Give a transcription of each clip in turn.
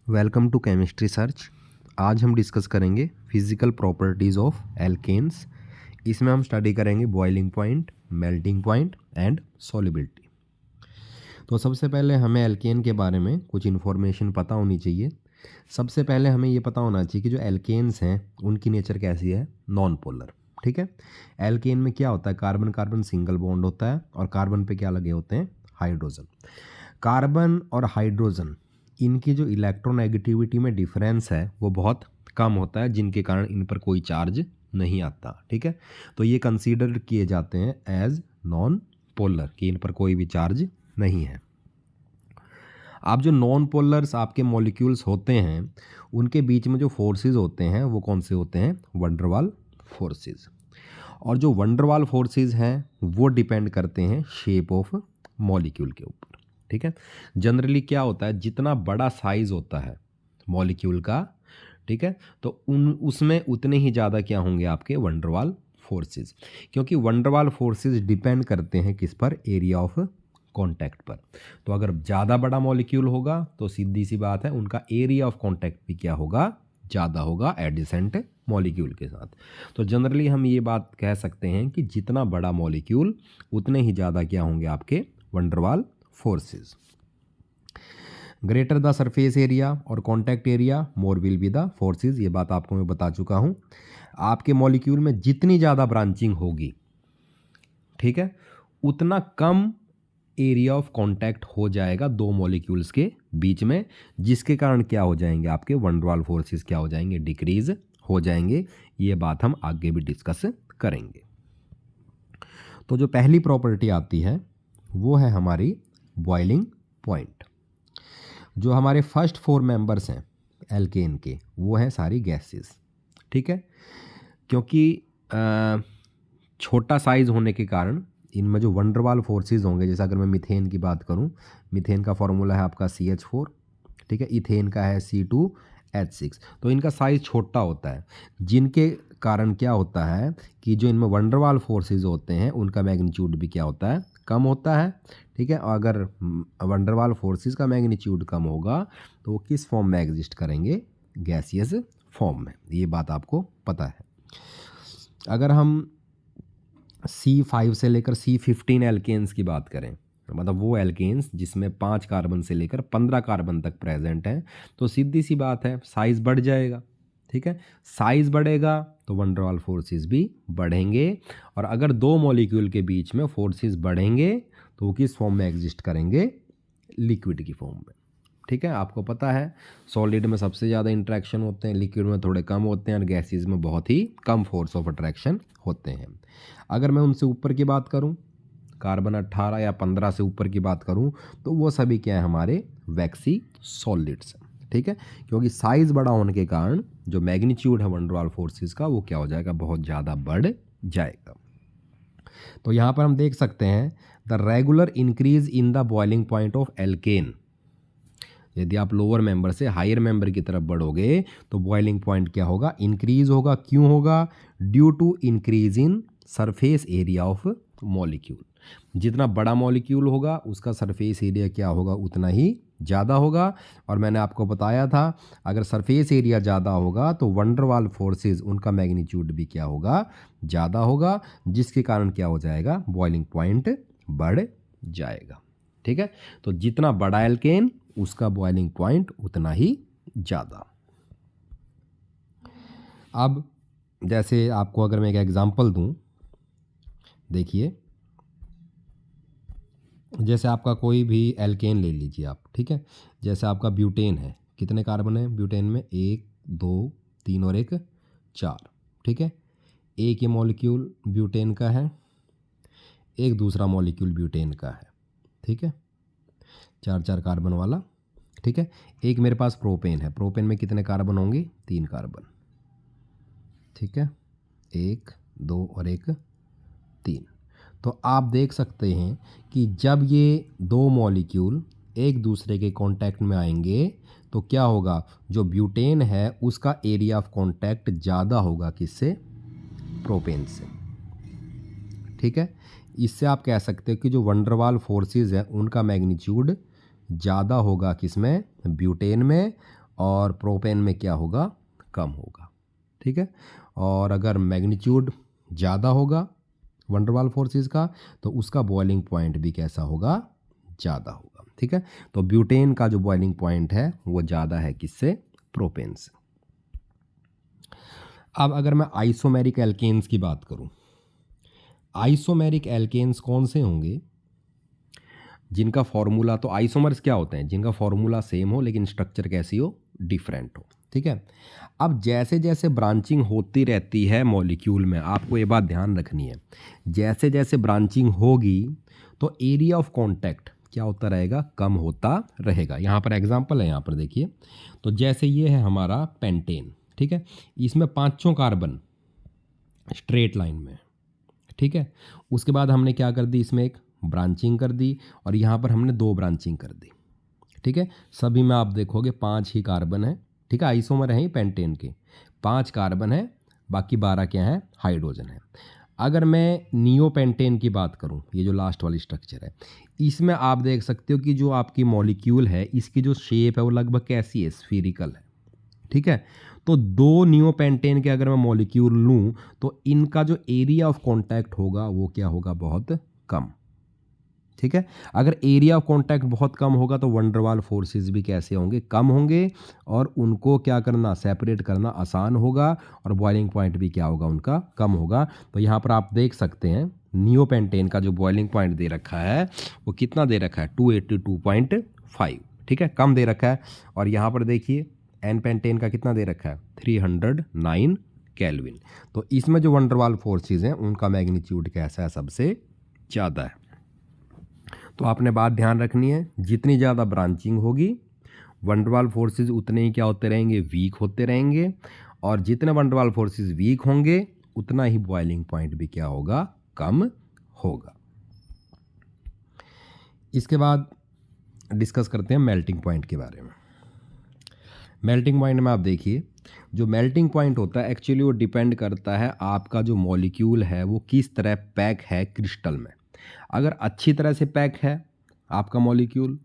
Welcome to chemistry search. आज हम discuss करेंगे फिजिकल प्रॉपर्टीज़ ऑफ एल्केन्स। इसमें हम स्टडी करेंगे boiling point, melting point and solubility. तो सबसे पहले हमें एल्केन के बारे में कुछ इन्फॉर्मेशन पता होनी चाहिए। सबसे पहले हमें ये पता होना चाहिए कि जो एल्केन्स हैं उनकी नेचर कैसी है, नॉन पोलर। ठीक है, एल्केन में क्या होता है, कार्बन कार्बन सिंगल बॉन्ड होता है और कार्बन पे क्या लगे होते हैं, हाइड्रोजन। कार्बन और हाइड्रोजन इनकी जो इलेक्ट्रोनेगेटिविटी में डिफरेंस है वो बहुत कम होता है, जिनके कारण इन पर कोई चार्ज नहीं आता। ठीक है, तो ये कंसीडर किए जाते हैं एज नॉन पोलर, कि इन पर कोई भी चार्ज नहीं है। आप जो नॉन पोलर्स आपके मॉलिक्यूल्स होते हैं उनके बीच में जो फोर्सेस होते हैं वो कौन से होते हैं, वंडरवाल फोर्सेस। और जो वंडरवाल फोर्सेस हैं वो डिपेंड करते हैं शेप ऑफ मॉलिक्यूल के ऊपर। ठीक है, जनरली क्या होता है, जितना बड़ा साइज होता है मॉलिक्यूल का, ठीक है, तो उसमें उतने ही ज़्यादा क्या होंगे आपके वंडरवाल फोर्सेस, क्योंकि वंडरवाल फोर्सेस डिपेंड करते हैं किस पर, एरिया ऑफ कांटेक्ट पर। तो अगर ज़्यादा बड़ा मॉलिक्यूल होगा तो सीधी सी बात है उनका एरिया ऑफ कांटेक्ट भी क्या होगा, ज़्यादा होगा एडिसेंट मॉलिक्यूल के साथ। तो जनरली हम ये बात कह सकते हैं कि जितना बड़ा मॉलिक्यूल उतने ही ज़्यादा क्या होंगे आपके van der Waals forces. Greater the surface area और contact area more will be the forces. ये बात आपको मैं बता चुका हूँ। आपके मॉलिक्यूल में जितनी ज़्यादा ब्रांचिंग होगी, ठीक है, उतना कम एरिया ऑफ कांटेक्ट हो जाएगा दो मॉलिक्यूल्स के बीच में, जिसके कारण क्या हो जाएंगे आपके वंडरवाल फोर्सेस क्या हो जाएंगे, डिक्रीज हो जाएंगे। ये बात हम आगे भी डिस्कस करेंगे। तो जो पहली प्रॉपर्टी आती है वो है हमारी बॉइलिंग पॉइंट। जो हमारे फर्स्ट 4 मेंबर्स हैं एल्केन के वो हैं सारी गैसेस। ठीक है, क्योंकि छोटा साइज होने के कारण इनमें जो वंडरवाल फोर्सेस होंगे, जैसे अगर मैं मीथेन की बात करूं, मीथेन का फॉर्मूला है आपका CH4, ठीक है, इथेन का है C2H6। तो इनका साइज छोटा होता है, जिनके कारण क्या होता है कि जो इनमें वंडरवाल फोर्सेस होते हैं उनका मैग्नीट्यूड भी क्या होता है, कम होता है। ठीक है, अगर वंडरवाल फोर्सेस का मैग्नीट्यूड कम होगा तो वो किस फॉर्म में एग्जिस्ट करेंगे, गैसियस फॉर्म में। ये बात आपको पता है। अगर हम C5 से लेकर C15 एल्केन्स की बात करें, मतलब वो एल्केन्स जिसमें 5 कार्बन से लेकर 15 कार्बन तक प्रेजेंट हैं, तो सीधी सी बात है साइज़ बढ़ जाएगा। ठीक है, साइज़ बढ़ेगा तो वंडरवाल फोर्सेस भी बढ़ेंगे। और अगर दो मॉलिक्यूल के बीच में फोर्सेस बढ़ेंगे तो वो किस फॉर्म में एग्जिस्ट करेंगे, लिक्विड की फॉर्म में। ठीक है, आपको पता है सॉलिड में सबसे ज़्यादा इंट्रैक्शन होते हैं, लिक्विड में थोड़े कम होते हैं और गैसेस में बहुत ही कम फोर्स ऑफ अट्रैक्शन होते हैं। अगर मैं उनसे ऊपर की बात करूं, कार्बन 18 या 15 से ऊपर की बात करूं, तो वो सभी क्या है, हमारे वैक्सी सॉलिड्स। ठीक है, क्योंकि साइज़ बड़ा होने के कारण जो मैग्नीट्यूड है वंडरवाल फोर्सेस का वो क्या हो जाएगा, बहुत ज़्यादा बढ़ जाएगा। तो यहाँ पर हम देख सकते हैं the regular increase in the boiling point of alkene. यदि आप लोअर मेंबर से हायर मेंबर की तरफ बढ़ोगे तो बॉइलिंग पॉइंट क्या होगा, इंक्रीज होगा। क्यों होगा, due to increase in surface area of molecule. जितना बड़ा मॉलिक्यूल होगा उसका सरफेस एरिया क्या होगा, उतना ही ज़्यादा होगा। और मैंने आपको बताया था अगर सरफेस एरिया ज़्यादा होगा तो वंडरवाल फोर्सेस उनका मैग्नीट्यूड भी क्या होगा, ज़्यादा होगा, जिसके कारण क्या हो जाएगा, बॉइलिंग पॉइंट बढ़ जाएगा। ठीक है, तो जितना बड़ा एल्केन उसका बॉइलिंग पॉइंट उतना ही ज़्यादा। अब जैसे आपको अगर मैं एक एग्जांपल दूं, देखिए जैसे आपका कोई भी एल्केन ले लीजिए आप। ठीक है, जैसे आपका ब्यूटेन है, कितने कार्बन है ब्यूटेन में, 1 2 3 और 1 4। ठीक है, एक ये मॉलिक्यूल ब्यूटेन का है, एक दूसरा मॉलिक्यूल ब्यूटेन का है। ठीक है, 4 कार्बन वाला। ठीक है, एक मेरे पास प्रोपेन है, प्रोपेन में कितने कार्बन होंगे, 3 कार्बन। ठीक है, 1 2 और 1 3। तो आप देख सकते हैं कि जब ये दो मॉलिक्यूल एक दूसरे के कांटेक्ट में आएंगे तो क्या होगा, जो ब्यूटेन है उसका एरिया ऑफ कांटेक्ट ज़्यादा होगा किससे, प्रोपेन से। ठीक है, इससे आप कह सकते हो कि जो वंडरवाल फोर्सेस हैं उनका मैग्नीट्यूड ज़्यादा होगा किसमें, ब्यूटेन में, और प्रोपेन में क्या होगा, कम होगा। ठीक है, और अगर मैग्नीट्यूड ज़्यादा होगा वंडरवाल फोर्सेस का तो उसका बॉइलिंग पॉइंट भी कैसा होगा, ज़्यादा होगा। ठीक है, तो ब्यूटेन का जो बॉइलिंग पॉइंट है वो ज़्यादा है किससे, प्रोपेन से। अब अगर मैं आइसोमेरिक एल्केन्स की बात करूं, आइसोमेरिक एल्केन्स कौन से होंगे, जिनका फॉर्मूला, तो आइसोमर्स क्या होते हैं, जिनका फॉर्मूला सेम हो लेकिन स्ट्रक्चर कैसी हो, डिफरेंट हो। ठीक है, अब जैसे जैसे ब्रांचिंग होती रहती है मॉलिक्यूल में, आपको ये बात ध्यान रखनी है, जैसे जैसे ब्रांचिंग होगी तो एरिया ऑफ कांटेक्ट क्या होता रहेगा, कम होता रहेगा। यहाँ पर एग्जांपल है, यहाँ पर देखिए, तो जैसे ये है हमारा पेंटेन। ठीक है, इसमें 5 कार्बन स्ट्रेट लाइन में है। ठीक है, उसके बाद हमने क्या कर दी, इसमें एक ब्रांचिंग कर दी और यहाँ पर हमने 2 ब्रांचिंग कर दी। ठीक है, सभी में आप देखोगे 5 ही कार्बन है। ठीक है, आइसोमर है ही पेंटेन के, 5 कार्बन है, बाकी 12 क्या है, हाइड्रोजन है। अगर मैं नियोपेंटेन की बात करूं, ये जो लास्ट वाली स्ट्रक्चर है, इसमें आप देख सकते हो कि जो आपकी मॉलिक्यूल है इसकी जो शेप है वो लगभग कैसी है, स्फीरिकल है। ठीक है, तो 2 नियोपेंटेन के अगर मैं मॉलिक्यूल लूं तो इनका जो एरिया ऑफ कांटेक्ट होगा वो क्या होगा, बहुत कम। ठीक है, अगर एरिया ऑफ कांटेक्ट बहुत कम होगा तो वंडरवाल फोर्सेस भी कैसे होंगे, कम होंगे, और उनको क्या करना, सेपरेट करना आसान होगा, और बॉइलिंग पॉइंट भी क्या होगा, उनका कम होगा। तो यहाँ पर आप देख सकते हैं नियोपेंटेन का जो बॉइलिंग पॉइंट दे रखा है वो कितना दे रखा है, 282.5। ठीक है, कम दे रखा है। और यहाँ पर देखिए एन पेंटेन का कितना दे रखा है, 309 केल्विन। तो इसमें जो वंडरवाल फोर्सेस हैं उनका मैग्नीट्यूड कैसा है, सबसे ज़्यादा है। तो आपने बात ध्यान रखनी है, जितनी ज़्यादा ब्रांचिंग होगी वंडरवाल फोर्सेस उतने ही क्या होते रहेंगे, वीक होते रहेंगे, और जितने वंडरवाल फोर्सेस वीक होंगे उतना ही बॉइलिंग पॉइंट भी क्या होगा, कम होगा। इसके बाद डिस्कस करते हैं मेल्टिंग पॉइंट के बारे में। मेल्टिंग पॉइंट में आप देखिए, जो मेल्टिंग पॉइंट होता है एक्चुअली वो डिपेंड करता है आपका जो मॉलिक्यूल है वो किस तरह पैक है क्रिस्टल में। अगर अच्छी तरह से पैक है आपका मॉलिक्यूल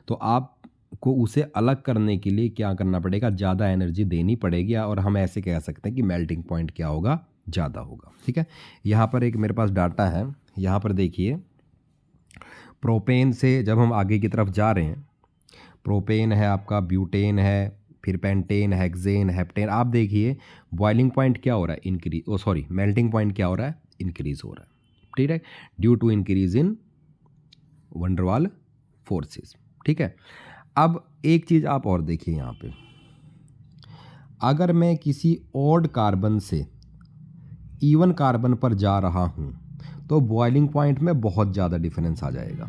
तो आपको उसे अलग करने के लिए क्या करना पड़ेगा, ज़्यादा एनर्जी देनी पड़ेगी, और हम ऐसे कह सकते हैं कि मेल्टिंग पॉइंट क्या होगा, ज़्यादा होगा। ठीक है, यहाँ पर एक मेरे पास डाटा है, यहाँ पर देखिए प्रोपेन से जब हम आगे की तरफ जा रहे हैं, प्रोपेन है आपका, ब्यूटेन है, फिर पेंटेन, हेक्सेन, हेप्टेन, आप देखिए बॉइलिंग पॉइंट क्या हो रहा है, इंक्रीज, मेल्टिंग पॉइंट क्या हो रहा है, इंक्रीज हो रहा है। ठीक है, due to increase in van der Waals forces. ठीक है, अब एक चीज़ आप और देखिए यहाँ पे, अगर मैं किसी ऑड कार्बन से इवन कार्बन पर जा रहा हूँ तो बॉइलिंग पॉइंट में बहुत ज़्यादा डिफरेंस आ जाएगा।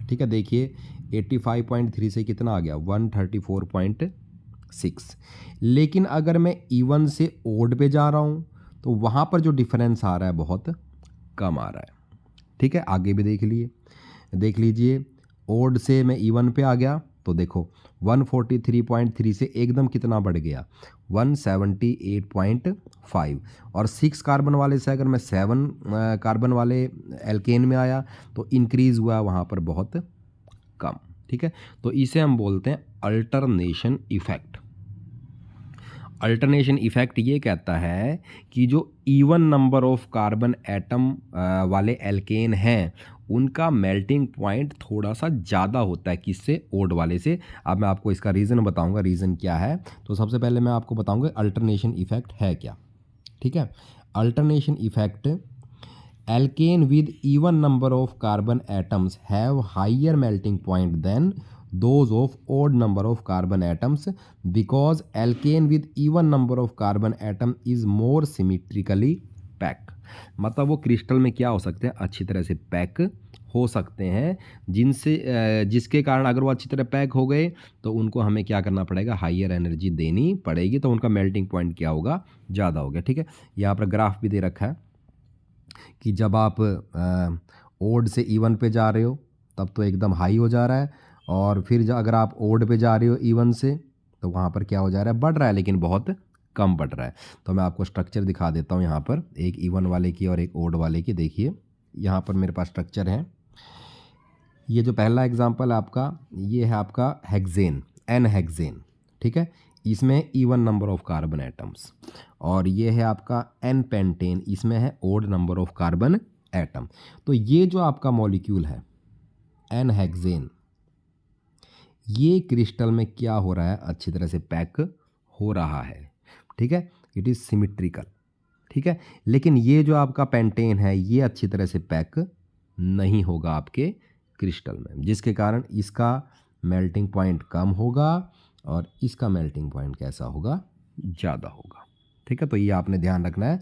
ठीक है, देखिए 85.3 से कितना आ गया, 134.6। लेकिन अगर मैं इवन से ओड पे जा रहा हूँ तो वहाँ पर जो डिफरेंस आ रहा है बहुत कम आ रहा है। ठीक है, आगे भी देख लीजिए, ओड से मैं इवन पे आ गया तो देखो 143.3 से एकदम कितना बढ़ गया, 178.5। और 6 कार्बन वाले से अगर मैं 7 कार्बन वाले एल्केन में आया तो इंक्रीज़ हुआ वहाँ पर बहुत कम। ठीक है, तो इसे हम बोलते हैं अल्टरनेशन इफेक्ट। अल्टरनेशन इफेक्ट ये कहता है कि जो even number of carbon atom वाले एल्केन हैं उनका मेल्टिंग पॉइंट थोड़ा सा ज़्यादा होता है किससे, ओड वाले से। अब मैं आपको इसका रीज़न बताऊंगा, रीज़न क्या है। तो सबसे पहले मैं आपको बताऊंगा अल्टरनेशन इफेक्ट है क्या। ठीक है, alternation effect, alkane with even number of carbon atoms have higher melting point than those of odd number of carbon atoms because alkane with even number of carbon atom is more symmetrically packed। मतलब वो crystal में क्या हो सकते हैं, अच्छी तरह से पैक हो सकते हैं, जिसके कारण अगर वो अच्छी तरह पैक हो गए तो उनको हमें क्या करना पड़ेगा, हाइयर एनर्जी देनी पड़ेगी, तो उनका मेल्टिंग पॉइंट क्या होगा, ज़्यादा हो गया। ठीक है, यहाँ पर ग्राफ भी दे रखा है कि जब आप ओड से इवन पे जा रहे हो तब तो एकदम हाई हो जा रहा है, और फिर अगर आप ओड पे जा रहे हो इवन से तो वहाँ पर क्या हो जा रहा है, बढ़ रहा है लेकिन बहुत कम बढ़ रहा है। तो मैं आपको स्ट्रक्चर दिखा देता हूँ यहाँ पर, एक इवन वाले की और एक ओड वाले की। देखिए यहाँ पर मेरे पास स्ट्रक्चर है, ये जो पहला एग्जांपल है आपका, ये है आपका हेक्सेन, एन हेक्सेन। ठीक है, इसमें even number of carbon atoms, और ये है आपका एन पेंटेन, इसमें है odd number of carbon atom. तो ये जो आपका मॉलिक्यूल है एन हेक्सेन, ये क्रिस्टल में क्या हो रहा है, अच्छी तरह से पैक हो रहा है, ठीक है, इट इज़ सिमिट्रिकल, ठीक है। लेकिन ये जो आपका पेंटेन है ये अच्छी तरह से पैक नहीं होगा आपके क्रिस्टल में, जिसके कारण इसका मेल्टिंग पॉइंट कम होगा और इसका मेल्टिंग पॉइंट कैसा होगा, ज़्यादा होगा, ठीक है। तो ये आपने ध्यान रखना है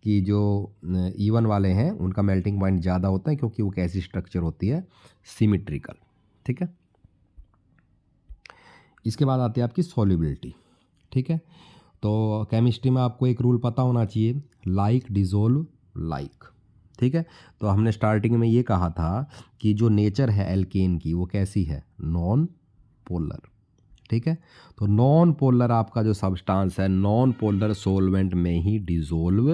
कि जो इवन वाले हैं उनका मेल्टिंग पॉइंट ज़्यादा होता है, क्योंकि वो कैसी स्ट्रक्चर होती है, सिमिट्रिकल, ठीक है। इसके बाद आती है आपकी सॉल्युबिलिटी, ठीक है। तो केमिस्ट्री में आपको एक रूल पता होना चाहिए, लाइक डिजोल्व लाइक, ठीक है। तो हमने स्टार्टिंग में ये कहा था कि जो नेचर है एल्केन की वो कैसी है, नॉन पोलर, ठीक है। तो नॉन पोलर आपका जो सब्सटेंस है नॉन पोलर सोलवेंट में ही डिजोल्व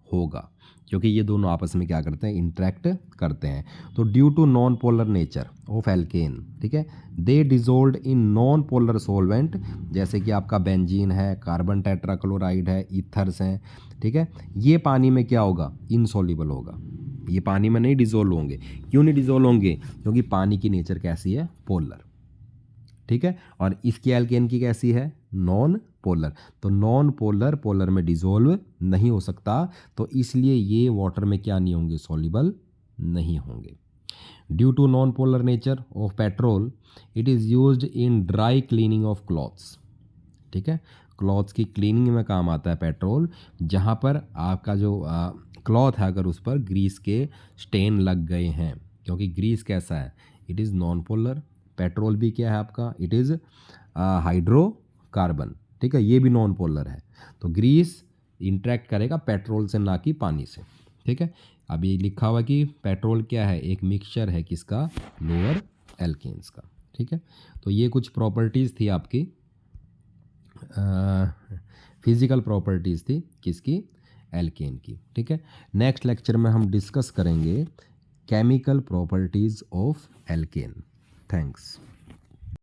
होगा, क्योंकि ये दोनों आपस में क्या करते हैं, इंटरेक्ट करते हैं। तो due to non polar nature of alkane, ठीक है, they dissolve in non polar solvent, जैसे कि आपका बेंजीन है, कार्बन टेट्राक्लोराइड है, ईथर्स हैं, ठीक है। ये पानी में क्या होगा, इनसॉल्युबल होगा, ये पानी में नहीं डिजोल्व होंगे। क्यों नहीं डिजोल्व होंगे, क्योंकि पानी की नेचर कैसी है, पोलर, ठीक है। और इसकी एल्केन की कैसी है, नॉन पोलर। तो नॉन पोलर पोलर में डिजोल्व नहीं हो सकता, तो इसलिए ये वाटर में क्या नहीं होंगे, सॉल्युबल नहीं होंगे। Due to non polar nature of petrol it is used in dry cleaning of clothes, ठीक है। क्लॉथ्स की क्लीनिंग में काम आता है पेट्रोल, जहाँ पर आपका जो क्लॉथ है अगर उस पर ग्रीस के स्टेन लग गए हैं, क्योंकि ग्रीस कैसा है, it is non polar. Petrol भी क्या है आपका, इट इज़ हाइड्रोकार्बन, ठीक है, ये भी नॉन पोलर है। तो ग्रीस इंटरेक्ट करेगा पेट्रोल से, ना कि पानी से, ठीक है। अभी लिखा हुआ कि पेट्रोल क्या है, एक मिक्सचर है किसका, लोअर एल्केन्स का, ठीक है। तो ये कुछ प्रॉपर्टीज़ थी आपकी, फिजिकल प्रॉपर्टीज़ थी किसकी, एल्केन की, ठीक है। नेक्स्ट लेक्चर में हम डिस्कस करेंगे chemical properties of alkene. Thanks.